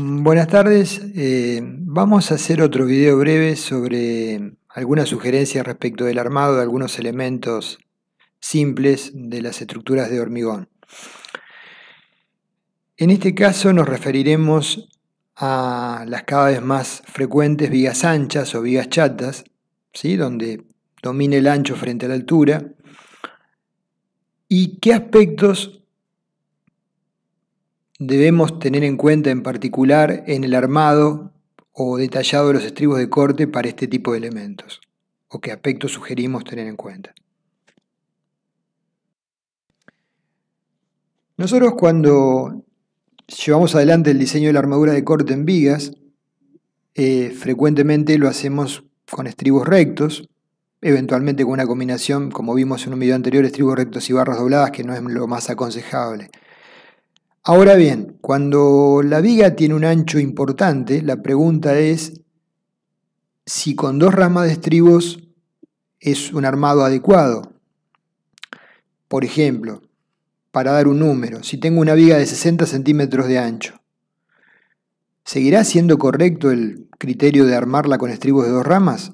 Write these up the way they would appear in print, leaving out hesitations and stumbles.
Buenas tardes, vamos a hacer otro video breve sobre algunas sugerencias respecto del armado de algunos elementos simples de las estructuras de hormigón. En este caso nos referiremos a las cada vez más frecuentes vigas anchas o vigas chatas, ¿sí? Donde domina el ancho frente a la altura, y qué aspectos debemos tener en cuenta en particular en el armado o detallado de los estribos de corte para este tipo de elementos, o qué aspectos sugerimos tener en cuenta. Nosotros cuando llevamos adelante el diseño de la armadura de corte en vigas, frecuentemente lo hacemos con estribos rectos, eventualmente con una combinación, como vimos en un video anterior, estribos rectos y barras dobladas, que no es lo más aconsejable. Ahora bien, cuando la viga tiene un ancho importante, la pregunta es si con dos ramas de estribos es un armado adecuado. Por ejemplo, para dar un número, si tengo una viga de 60 centímetros de ancho, ¿seguirá siendo correcto el criterio de armarla con estribos de dos ramas?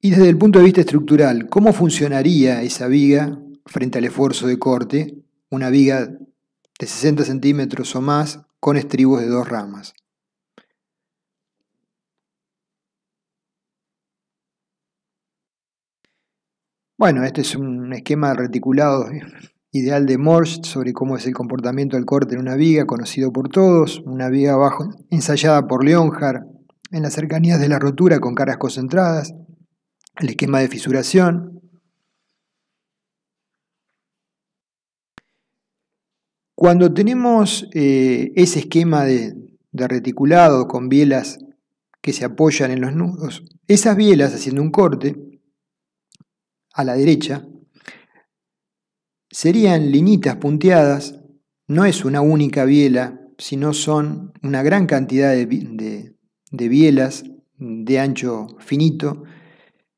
Y desde el punto de vista estructural, ¿cómo funcionaría esa viga frente al esfuerzo de corte, una viga de 60 centímetros o más con estribos de dos ramas? Bueno, este es un esquema reticulado ideal de Morse sobre cómo es el comportamiento del corte en una viga, conocido por todos, una viga abajo ensayada por Leonhardt en las cercanías de la rotura con caras concentradas, el esquema de fisuración. Cuando tenemos ese esquema de reticulado con bielas que se apoyan en los nudos, esas bielas haciendo un corte a la derecha serían linitas punteadas, no es una única biela, sino son una gran cantidad de bielas de ancho finito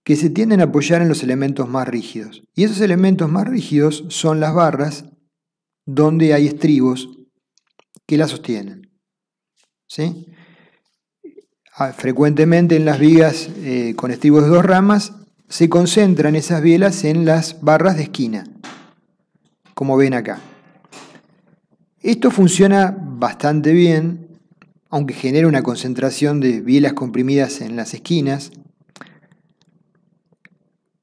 que se tienden a apoyar en los elementos más rígidos. Y esos elementos más rígidos son las barras donde hay estribos que la sostienen. ¿Sí? Frecuentemente en las vigas con estribos de dos ramas se concentran esas bielas en las barras de esquina, como ven acá. Esto funciona bastante bien, aunque genera una concentración de bielas comprimidas en las esquinas,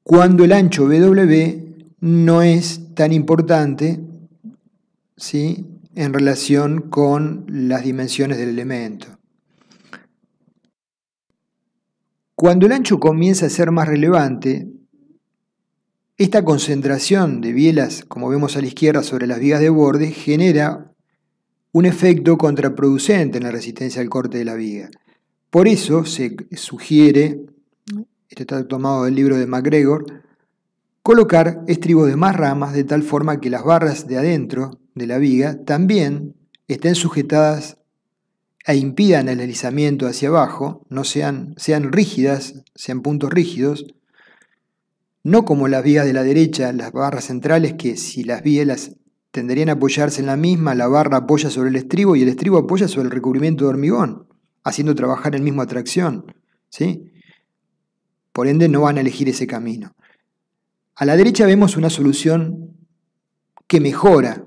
cuando el ancho BW no es tan importante, ¿sí?, en relación con las dimensiones del elemento. Cuando el ancho comienza a ser más relevante, esta concentración de bielas, como vemos a la izquierda sobre las vigas de borde, genera un efecto contraproducente en la resistencia al corte de la viga. Por eso se sugiere, esto está tomado del libro de MacGregor, colocar estribos de más ramas de tal forma que las barras de adentro de la viga también estén sujetadas e impidan el deslizamiento hacia abajo, no sean rígidas, sean puntos rígidos, no como las vigas de la derecha, las barras centrales, que si las bielas tenderían a apoyarse en la misma, la barra apoya sobre el estribo y el estribo apoya sobre el recubrimiento de hormigón, haciendo trabajar el mismo a tracción, ¿sí? Por ende no van a elegir ese camino. A la derecha vemos una solución que mejora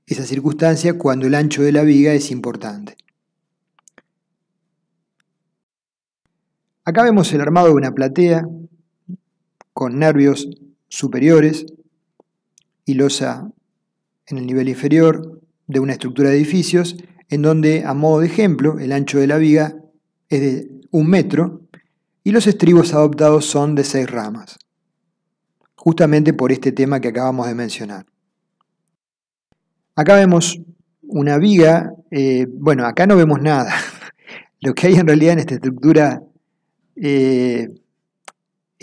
esa circunstancia cuando el ancho de la viga es importante. Acá vemos el armado de una platea con nervios superiores y losa en el nivel inferior de una estructura de edificios, en donde, a modo de ejemplo, el ancho de la viga es de 1 metro y los estribos adoptados son de 6 ramas, justamente por este tema que acabamos de mencionar. Acá vemos una viga, bueno, acá no vemos nada. Lo que hay en realidad en esta estructura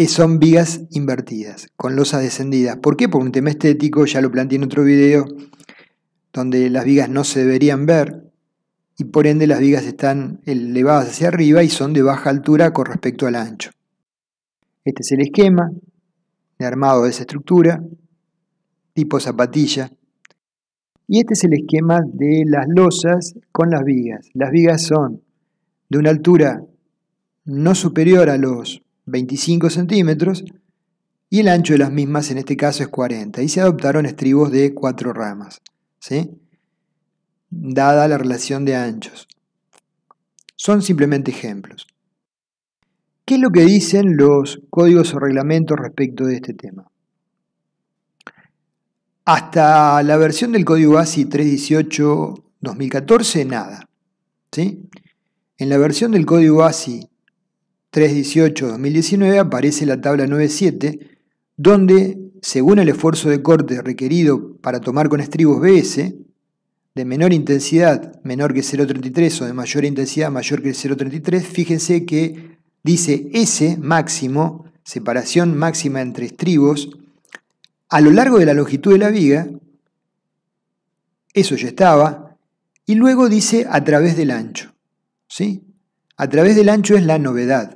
son vigas invertidas, con losas descendidas. ¿Por qué? Por un tema estético, ya lo planteé en otro video, donde las vigas no se deberían ver y por ende las vigas están elevadas hacia arriba y son de baja altura con respecto al ancho. Este es el esquema de armado de esa estructura, tipo zapatilla. Y este es el esquema de las losas con las vigas. Las vigas son de una altura no superior a los 25 centímetros y el ancho de las mismas en este caso es 40. Y se adoptaron estribos de 4 ramas, ¿sí? Dada la relación de anchos. Son simplemente ejemplos. ¿Qué es lo que dicen los códigos o reglamentos respecto de este tema? Hasta la versión del código ASI 318-2014, nada, ¿sí? En la versión del código ASI 318-2019 aparece la tabla 9.7, donde, según el esfuerzo de corte requerido para tomar con estribos BS, de menor intensidad menor que 0.33 o de mayor intensidad mayor que 0.33, fíjense que dice S máximo, separación máxima entre estribos, a lo largo de la longitud de la viga, eso ya estaba, y luego dice a través del ancho, ¿sí? A través del ancho es la novedad.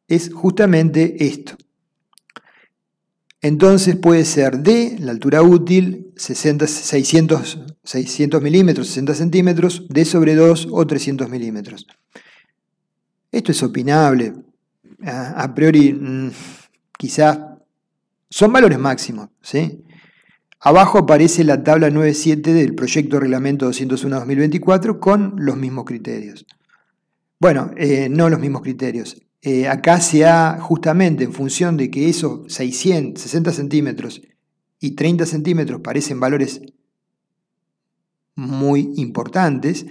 Es justamente esto. Entonces puede ser D, la altura útil, 600 milímetros, 60 centímetros, D sobre 2 o 300 milímetros. Esto es opinable. A priori, quizás son valores máximos, ¿sí? Abajo aparece la tabla 9.7 del proyecto de reglamento 201-2024 con los mismos criterios. Bueno, no los mismos criterios. Acá se ha, justamente en función de que esos 60 centímetros y 30 centímetros parecen valores muy importantes,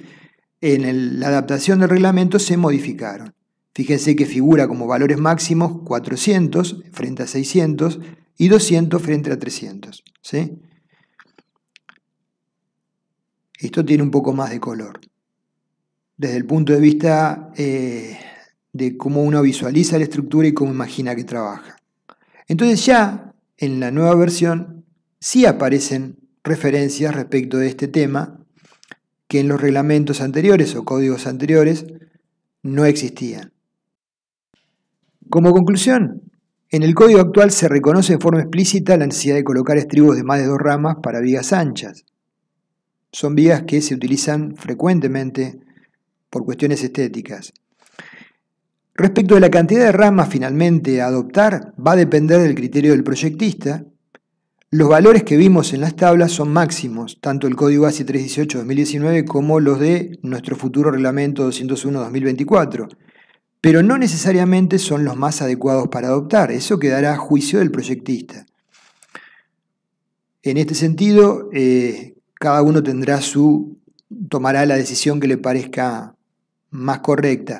en la adaptación del reglamento se modificaron. Fíjense que figura como valores máximos 400 frente a 600 y 200 frente a 300, ¿sí? Esto tiene un poco más de color. Desde el punto de vista de cómo uno visualiza la estructura y cómo imagina que trabaja. Entonces ya en la nueva versión sí aparecen referencias respecto de este tema que en los reglamentos anteriores o códigos anteriores no existían. Como conclusión, en el código actual se reconoce de forma explícita la necesidad de colocar estribos de más de 2 ramas para vigas anchas. Son vigas que se utilizan frecuentemente por cuestiones estéticas. Respecto de la cantidad de ramas finalmente a adoptar, va a depender del criterio del proyectista. Los valores que vimos en las tablas son máximos, tanto el código ASI 318-2019 como los de nuestro futuro reglamento 201-2024, pero no necesariamente son los más adecuados para adoptar, eso quedará a juicio del proyectista. En este sentido, cada uno tomará la decisión que le parezca más correcta.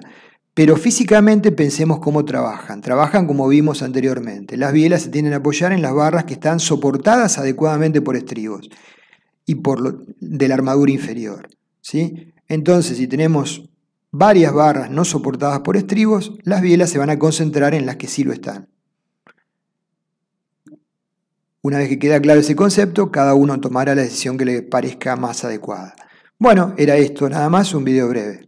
Pero físicamente pensemos cómo trabajan. Trabajan como vimos anteriormente. Las bielas se tienden a apoyar en las barras que están soportadas adecuadamente por estribos y de la armadura inferior, ¿sí? Entonces, si tenemos varias barras no soportadas por estribos, las bielas se van a concentrar en las que sí lo están. Una vez que queda claro ese concepto, cada uno tomará la decisión que le parezca más adecuada. Bueno, era esto nada más, un video breve.